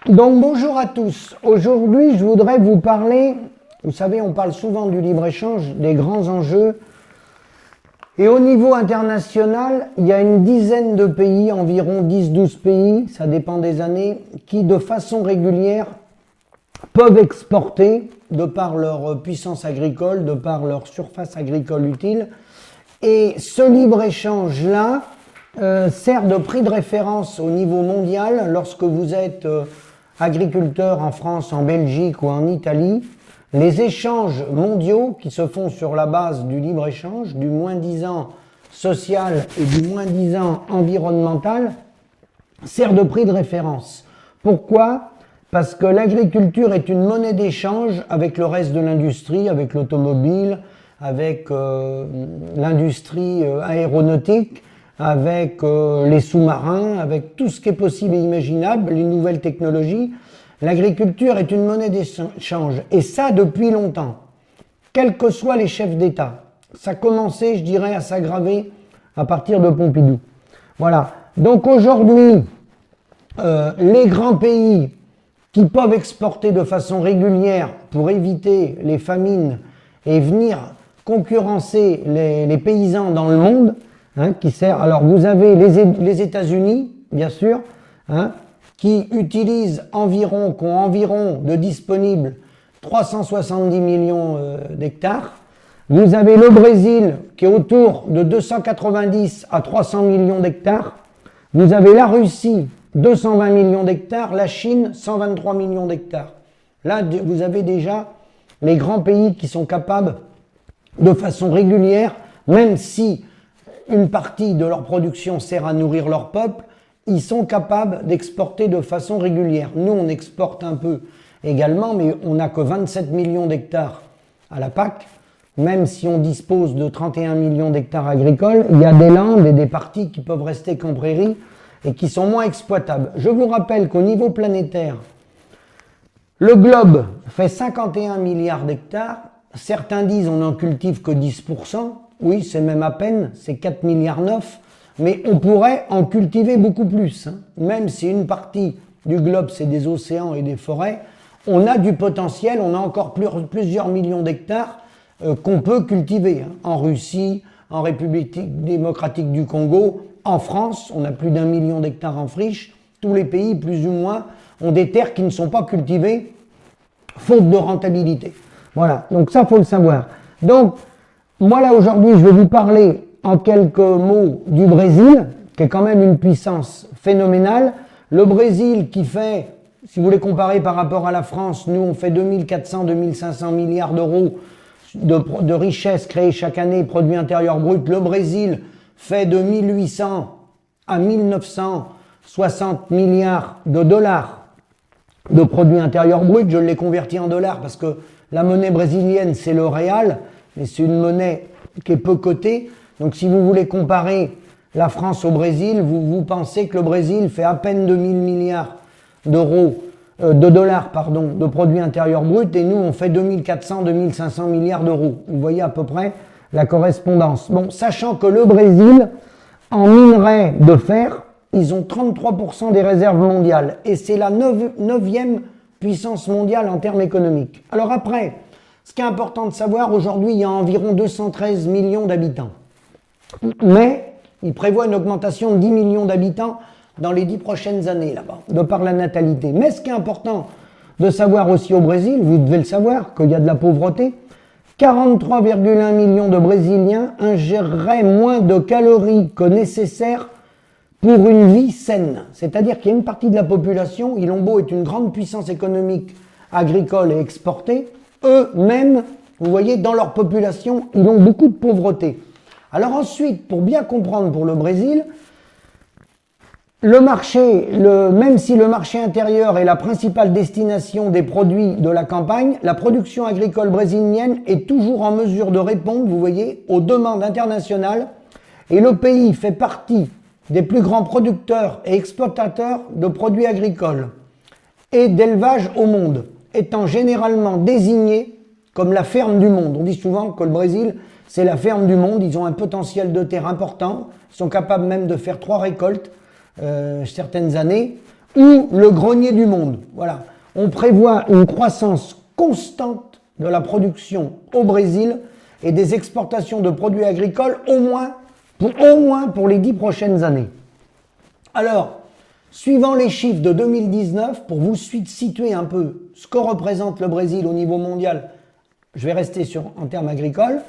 Donc bonjour à tous. Aujourd'hui, je voudrais vous parler, vous savez, on parle souvent du libre-échange, des grands enjeux. Et au niveau international, il y a une dizaine de pays, environ 10-12 pays, ça dépend des années, qui de façon régulière peuvent exporter, de par leur puissance agricole, de par leur surface agricole utile. Et ce libre-échange-là sert de prix de référence au niveau mondial lorsque vous êtes agriculteur en France, en Belgique ou en Italie. Les échanges mondiaux qui se font sur la base du libre-échange, du moins-disant social et du moins-disant environnemental, sert de prix de référence. Pourquoi ? Parce que l'agriculture est une monnaie d'échange avec le reste de l'industrie, avec l'automobile, avec l'industrie aéronautique, avec les sous-marins, avec tout ce qui est possible et imaginable, les nouvelles technologies. L'agriculture est une monnaie d'échange, et ça depuis longtemps, quels que soient les chefs d'État. Ça a commencé, je dirais, à s'aggraver à partir de Pompidou. Voilà. Donc aujourd'hui, les grands pays qui peuvent exporter de façon régulière pour éviter les famines et venir concurrencer les paysans dans le monde, qui sert. Alors vous avez les États-Unis, bien sûr, qui utilisent qui ont environ de disponibles 370 millions d'hectares. Vous avez le Brésil qui est autour de 290 à 300 millions d'hectares. Vous avez la Russie, 220 millions d'hectares, la Chine, 123 millions d'hectares. Là, vous avez déjà les grands pays qui sont capables, de façon régulière, même si une partie de leur production sert à nourrir leur peuple, ils sont capables d'exporter de façon régulière. Nous, on exporte un peu également, mais on n'a que 27 millions d'hectares à la PAC. Même si on dispose de 31 millions d'hectares agricoles, il y a des landes et des parties qui peuvent rester qu'en prairie et qui sont moins exploitables. Je vous rappelle qu'au niveau planétaire, le globe fait 51 milliards d'hectares. Certains disent on n'en cultive que 10%. Oui, c'est même à peine, c'est 4 milliards 9. Mais on pourrait en cultiver beaucoup plus. Même si une partie du globe, c'est des océans et des forêts, on a du potentiel, on a encore plusieurs millions d'hectares qu'on peut cultiver. En Russie, en République démocratique du Congo, en France, on a plus d'1 million d'hectares en friche. Tous les pays, plus ou moins, ont des terres qui ne sont pas cultivées, faute de rentabilité. Voilà, donc ça, faut le savoir. Donc, moi là, aujourd'hui, je vais vous parler en quelques mots du Brésil, qui est quand même une puissance phénoménale. Le Brésil qui fait, si vous voulez comparer par rapport à la France, nous on fait 2400-2500 milliards d'euros de richesses créées chaque année, produit intérieur brut. Le Brésil fait de 1800 à 1960 milliards de dollars de produit intérieur brut. Je l'ai converti en dollars parce que la monnaie brésilienne c'est le réal, mais c'est une monnaie qui est peu cotée. Donc si vous voulez comparer la France au Brésil, vous pensez que le Brésil fait à peine 2000 milliards d'euros, de dollars, pardon, de produits intérieurs bruts, et nous on fait 2400-2500 milliards d'euros. Vous voyez à peu près la correspondance. Bon, sachant que le Brésil, en minerai de fer, ils ont 33% des réserves mondiales, et c'est la 9e puissance mondiale en termes économiques. Alors après, ce qui est important de savoir, aujourd'hui il y a environ 213 millions d'habitants. Mais il prévoit une augmentation de 10 millions d'habitants dans les 10 prochaines années là-bas, de par la natalité. Mais ce qui est important de savoir aussi au Brésil, vous devez le savoir, qu'il y a de la pauvreté, 43,1 millions de Brésiliens ingéreraient moins de calories que nécessaire pour une vie saine. C'est-à-dire qu'il y a une partie de la population, Ilombo est une grande puissance économique, agricole et exportée, eux-mêmes, vous voyez, dans leur population, ils ont beaucoup de pauvreté. Alors ensuite, pour bien comprendre pour le Brésil, le marché, même si le marché intérieur est la principale destination des produits de la campagne, la production agricole brésilienne est toujours en mesure de répondre, vous voyez, aux demandes internationales, et le pays fait partie des plus grands producteurs et exploitateurs de produits agricoles et d'élevage au monde, étant généralement désigné comme la ferme du monde. On dit souvent que le Brésil, c'est la ferme du monde, ils ont un potentiel de terre important, ils sont capables même de faire 3 récoltes certaines années. ou le grenier du monde. Voilà. On prévoit une croissance constante de la production au Brésil et des exportations de produits agricoles au moins pour les 10 prochaines années. Alors, suivant les chiffres de 2019, pour vous situer un peu ce que représente le Brésil au niveau mondial, je vais rester en termes agricoles,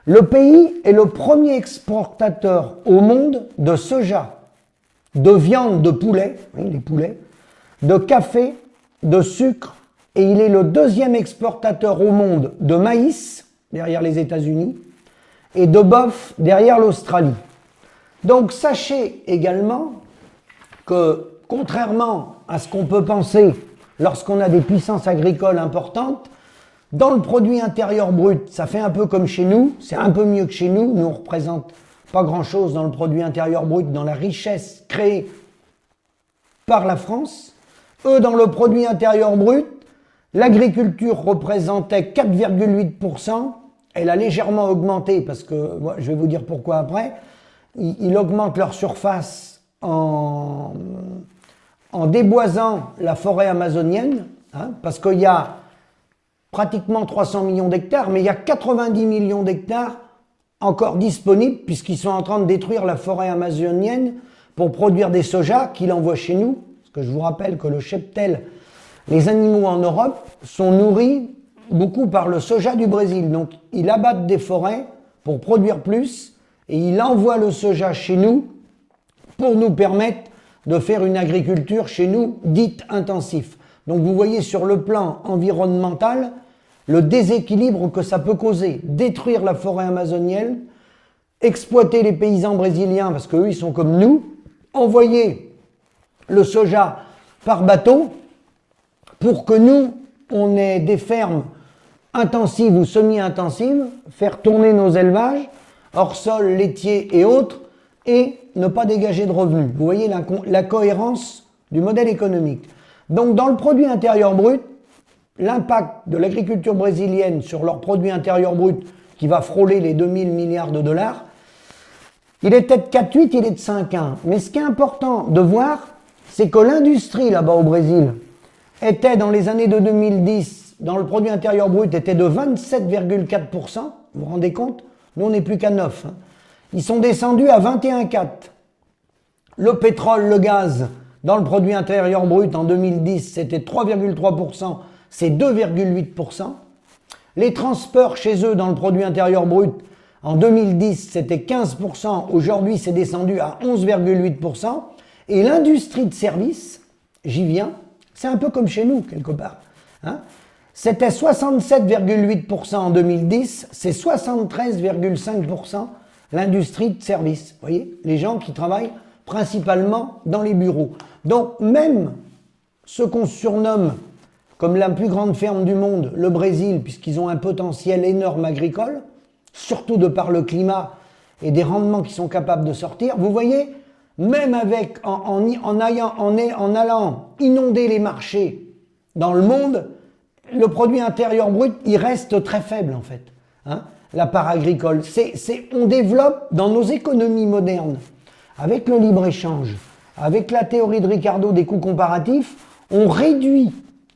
le pays est le premier exportateur au monde de soja, de viande de poulet, oui, les poulets, de café, de sucre, et il est le deuxième exportateur au monde de maïs, derrière les États-Unis, et de bœuf, derrière l'Australie. Donc sachez également que, contrairement à ce qu'on peut penser lorsqu'on a des puissances agricoles importantes, dans le produit intérieur brut, ça fait un peu comme chez nous, c'est un peu mieux que chez nous, nous on ne représente pas grand-chose dans le produit intérieur brut, dans la richesse créée par la France. Eux, dans le produit intérieur brut, l'agriculture représentait 4,8%, elle a légèrement augmenté, parce que, je vais vous dire pourquoi après, ils augmentent leur surface en déboisant la forêt amazonienne, hein, parce qu'il y a pratiquement 300 millions d'hectares, mais il y a 90 millions d'hectares encore disponibles, puisqu'ils sont en train de détruire la forêt amazonienne pour produire des sojas qu'ils envoient chez nous. Parce que je vous rappelle que le cheptel, les animaux en Europe sont nourris beaucoup par le soja du Brésil. Donc, ils abattent des forêts pour produire plus et ils envoient le soja chez nous pour nous permettre de faire une agriculture chez nous dite intensive. Donc, vous voyez sur le plan environnemental le déséquilibre que ça peut causer. Détruire la forêt amazonienne, exploiter les paysans brésiliens parce qu'eux, ils sont comme nous, envoyer le soja par bateau pour que nous, on ait des fermes intensives ou semi-intensives, faire tourner nos élevages, hors sol, laitiers et autres, et ne pas dégager de revenus. Vous voyez la cohérence du modèle économique. Donc dans le produit intérieur brut, l'impact de l'agriculture brésilienne sur leur produit intérieur brut, qui va frôler les 2000 milliards de dollars, il était de 4,8, il est de 5,1. Mais ce qui est important de voir, c'est que l'industrie là-bas au Brésil était dans les années de 2010, dans le produit intérieur brut, était de 27,4%. Vous vous rendez compte? Nous, on n'est plus qu'à 9. Hein. Ils sont descendus à 21,4. Le pétrole, le gaz, dans le produit intérieur brut en 2010, c'était 3,3%, c'est 2,8%. Les transports chez eux dans le produit intérieur brut, en 2010, c'était 15%, aujourd'hui c'est descendu à 11,8%. Et l'industrie de services, j'y viens, c'est un peu comme chez nous quelque part. Hein, c'était 67,8% en 2010, c'est 73,5% l'industrie de services. Vous voyez, les gens qui travaillent principalement dans les bureaux. Donc même ce qu'on surnomme comme la plus grande ferme du monde, le Brésil, puisqu'ils ont un potentiel énorme agricole, surtout de par le climat et des rendements qui sont capables de sortir, vous voyez, même avec en allant inonder les marchés dans le monde, le produit intérieur brut, il reste très faible en fait, hein, la part agricole. On développe dans nos économies modernes, avec le libre-échange, avec la théorie de Ricardo des coûts comparatifs, on réduit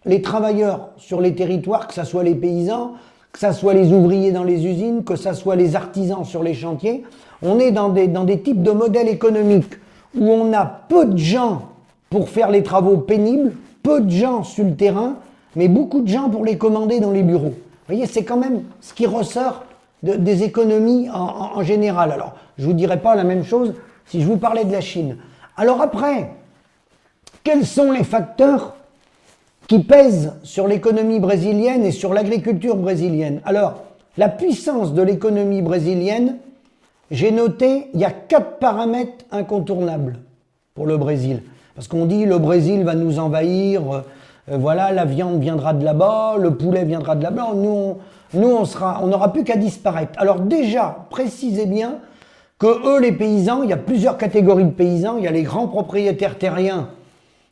les travailleurs sur les territoires, que ce soit les paysans, que ce soit les ouvriers dans les usines, que ce soit les artisans sur les chantiers. On est dans des types de modèles économiques où on a peu de gens pour faire les travaux pénibles, peu de gens sur le terrain, mais beaucoup de gens pour les commander dans les bureaux. Vous voyez, c'est quand même ce qui ressort des économies en général. Alors, je ne vous dirais pas la même chose si je vous parlais de la Chine. Alors après, quels sont les facteurs qui pèsent sur l'économie brésilienne et sur l'agriculture brésilienne? Alors, la puissance de l'économie brésilienne, j'ai noté, il y a 4 paramètres incontournables pour le Brésil. Parce qu'on dit le Brésil va nous envahir, voilà, la viande viendra de là-bas, le poulet viendra de là-bas, nous on n'aura plus qu'à disparaître. Alors déjà, précisez bien que eux, les paysans, il y a plusieurs catégories de paysans. Il y a les grands propriétaires terriens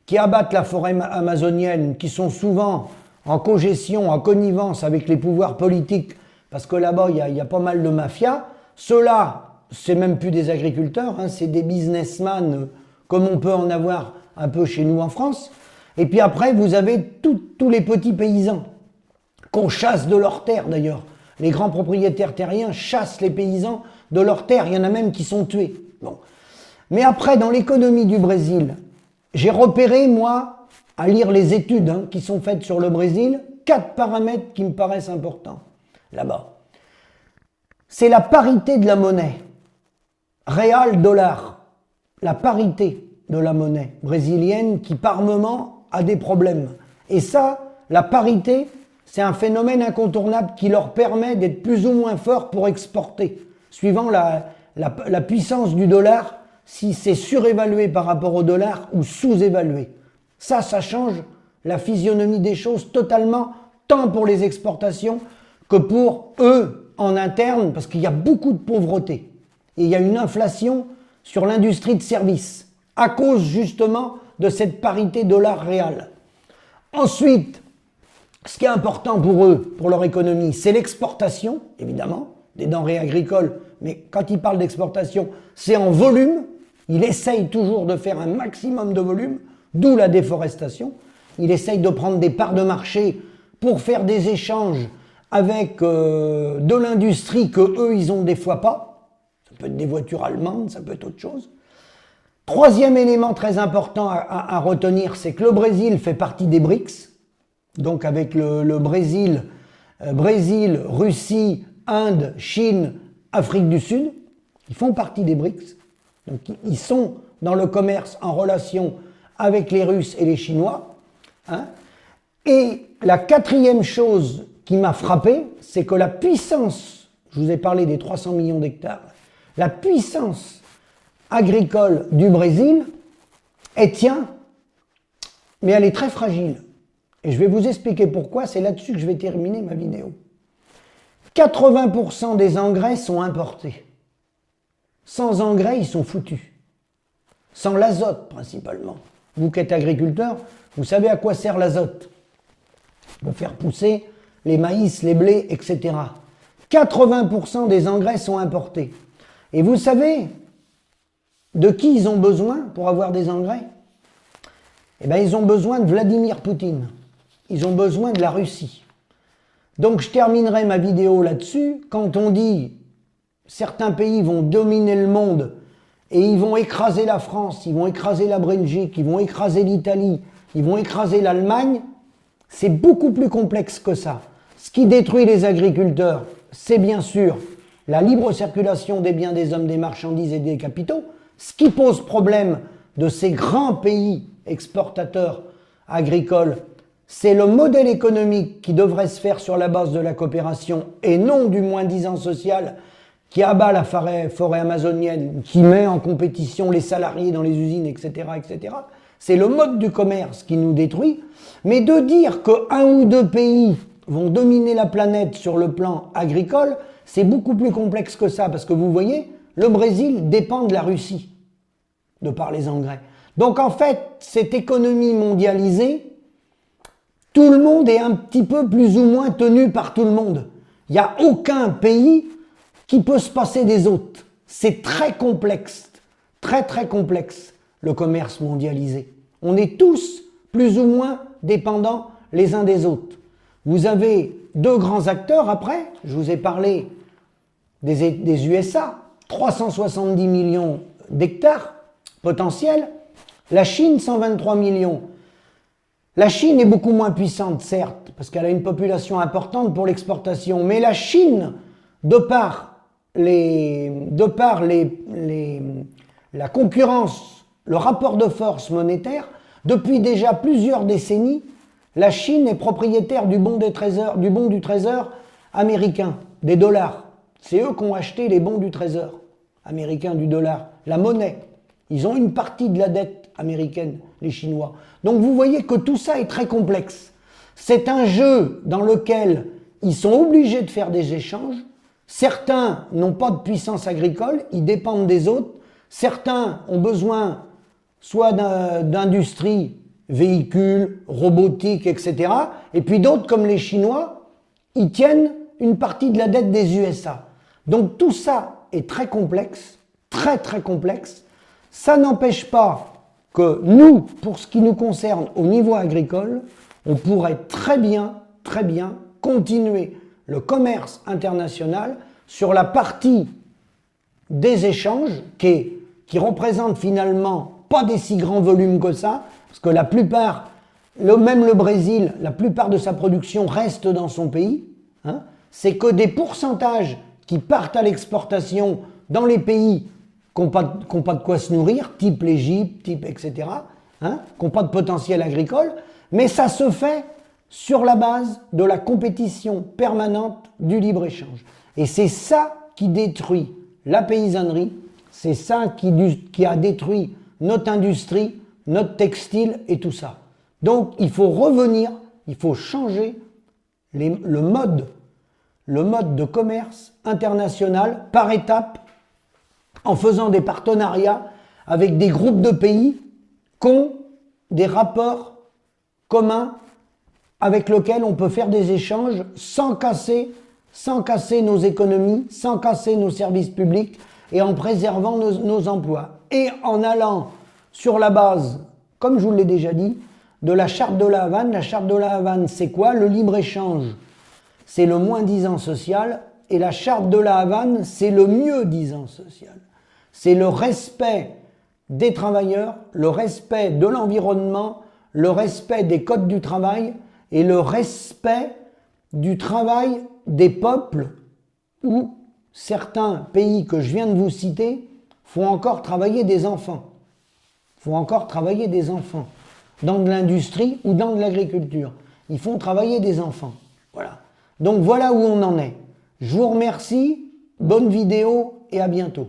qui abattent la forêt amazonienne, qui sont souvent en cogestion, en connivence avec les pouvoirs politiques, parce que là-bas, il y a pas mal de mafia. Ceux-là, c'est même plus des agriculteurs, hein, c'est des businessmen comme on peut en avoir un peu chez nous en France. Et puis après, vous avez tous les petits paysans qu'on chasse de leurs terres d'ailleurs. Les grands propriétaires terriens chassent les paysans de leurs terres. Il y en a même qui sont tués. Bon. Mais après, dans l'économie du Brésil, j'ai repéré, moi, à lire les études qui sont faites sur le Brésil, 4 paramètres qui me paraissent importants là-bas. C'est la parité de la monnaie. Réal-dollar. La parité de la monnaie brésilienne qui, par moment, a des problèmes. Et ça, la parité, c'est un phénomène incontournable qui leur permet d'être plus ou moins forts pour exporter, suivant la puissance du dollar, si c'est surévalué par rapport au dollar ou sous-évalué. Ça change la physionomie des choses totalement, tant pour les exportations que pour eux en interne, parce qu'il y a beaucoup de pauvreté. Et il y a une inflation sur l'industrie de services, à cause justement de cette parité dollar-réal. Ensuite, ce qui est important pour eux, pour leur économie, c'est l'exportation, évidemment, des denrées agricoles, mais quand ils parlent d'exportation, c'est en volume. Il essaye toujours de faire un maximum de volume, d'où la déforestation. Il essaye de prendre des parts de marché pour faire des échanges avec de l'industrie que eux, ils ont des fois pas. Ça peut être des voitures allemandes, ça peut être autre chose. Troisième élément très important à retenir, c'est que le Brésil fait partie des BRICS. Donc avec le Brésil, Russie, Inde, Chine, Afrique du Sud, ils font partie des BRICS. Donc ils sont dans le commerce en relation avec les Russes et les Chinois. Et la quatrième chose qui m'a frappé, c'est que la puissance, je vous ai parlé des 300 millions d'hectares, la puissance agricole du Brésil, elle tient, mais elle est très fragile. Et je vais vous expliquer pourquoi, c'est là-dessus que je vais terminer ma vidéo. 80% des engrais sont importés. Sans engrais, ils sont foutus. Sans l'azote, principalement. Vous qui êtes agriculteur, vous savez à quoi sert l'azote? Pour faire pousser les maïs, les blés, etc. 80% des engrais sont importés. Et vous savez de qui ils ont besoin pour avoir des engrais? Eh bien, ils ont besoin de Vladimir Poutine. Ils ont besoin de la Russie. Donc, je terminerai ma vidéo là-dessus. Quand on dit certains pays vont dominer le monde et ils vont écraser la France, ils vont écraser la Belgique, ils vont écraser l'Italie, ils vont écraser l'Allemagne, c'est beaucoup plus complexe que ça. Ce qui détruit les agriculteurs, c'est bien sûr la libre circulation des biens, des hommes, des marchandises et des capitaux. Ce qui pose problème de ces grands pays exportateurs agricoles, c'est le modèle économique qui devrait se faire sur la base de la coopération et non du moins-disant social qui abat la forêt amazonienne, qui met en compétition les salariés dans les usines, etc., etc. C'est le mode du commerce qui nous détruit. Mais de dire qu'un ou deux pays vont dominer la planète sur le plan agricole, c'est beaucoup plus complexe que ça, parce que vous voyez, le Brésil dépend de la Russie, de par les engrais. Donc en fait, cette économie mondialisée, tout le monde est un petit peu plus ou moins tenu par tout le monde. Il n'y a aucun pays qui peut se passer des autres. C'est très complexe, très complexe, le commerce mondialisé. On est tous plus ou moins dépendants les uns des autres. Vous avez deux grands acteurs après, je vous ai parlé des USA, 370 millions d'hectares potentiels, la Chine 123 millions. La Chine est beaucoup moins puissante, certes, parce qu'elle a une population importante pour l'exportation, mais la Chine, de par la concurrence, le rapport de force monétaire, depuis déjà plusieurs décennies, la Chine est propriétaire du bon du trésor américain, des dollars. C'est eux qui ont acheté les bons du trésor américain, du dollar, la monnaie. Ils ont une partie de la dette américaine, les Chinois. Donc vous voyez que tout ça est très complexe. C'est un jeu dans lequel ils sont obligés de faire des échanges. Certains n'ont pas de puissance agricole, ils dépendent des autres. Certains ont besoin soit d'industrie, véhicules, robotique, etc. Et puis d'autres, comme les Chinois, ils tiennent une partie de la dette des USA. Donc tout ça est très complexe, très complexe. Ça n'empêche pas que nous, pour ce qui nous concerne au niveau agricole, on pourrait très bien continuer le commerce international sur la partie des échanges qui représente finalement pas des si grands volumes que ça, parce que la plupart, même le Brésil, la plupart de sa production reste dans son pays, hein, c'est que des pourcentages qui partent à l'exportation dans les pays qui n'ont pas de quoi se nourrir, type l'Égypte, type etc., hein, qui n'ont pas de potentiel agricole, mais ça se fait sur la base de la compétition permanente du libre-échange. Et c'est ça qui détruit la paysannerie, c'est ça qui a détruit notre industrie, notre textile et tout ça. Donc il faut revenir, il faut changer le mode de commerce international par étapes en faisant des partenariats avec des groupes de pays qui ont des rapports communs avec lesquels on peut faire des échanges sans casser nos économies, sans casser nos services publics et en préservant nos emplois. Et en allant sur la base, comme je vous l'ai déjà dit, de la charte de la Havane. La charte de la Havane, c'est quoi? Le libre-échange, c'est le moins-disant social, et la charte de la Havane, c'est le mieux-disant social. C'est le respect des travailleurs, le respect de l'environnement, le respect des codes du travail et le respect du travail des peuples où certains pays que je viens de vous citer font encore travailler des enfants. Font encore travailler des enfants dans de l'industrie ou dans de l'agriculture. Ils font travailler des enfants. Voilà. Donc voilà où on en est. Je vous remercie, bonne vidéo et à bientôt.